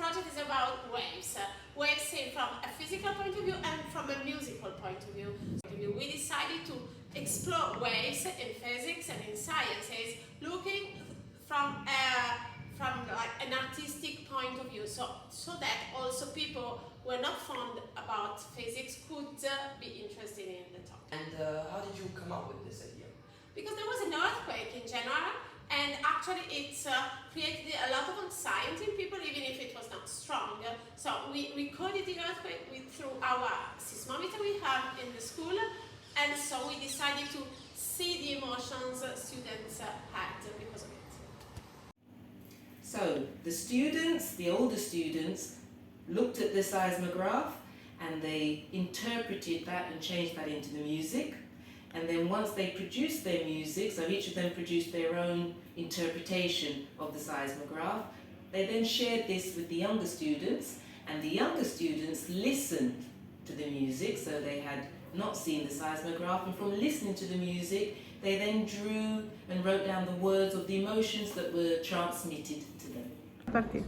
project is about waves. Waves seen from a physical point of view and from a musical point of view. We decided to explore waves in physics and in sciences, looking from like an artistic point of view, so that also people who are not fond about physics could be interested in the topic. And how did you come up with this idea? Because there was an earthquake in Genoa, and actually it created a lot of anxiety in people, even if it was not strong. So we recorded the earthquake through our seismometer we have in the school, and so we decided to see the emotions students had because of it. So the older students, looked at the seismograph and they interpreted that and changed that into the music. And then once they produced their music, so each of them produced their own interpretation of the seismograph, they then shared this with the younger students, and the younger students listened to the music, so they had not seen the seismograph, and from listening to the music, they then drew and wrote down the words of the emotions that were transmitted to them. Partito.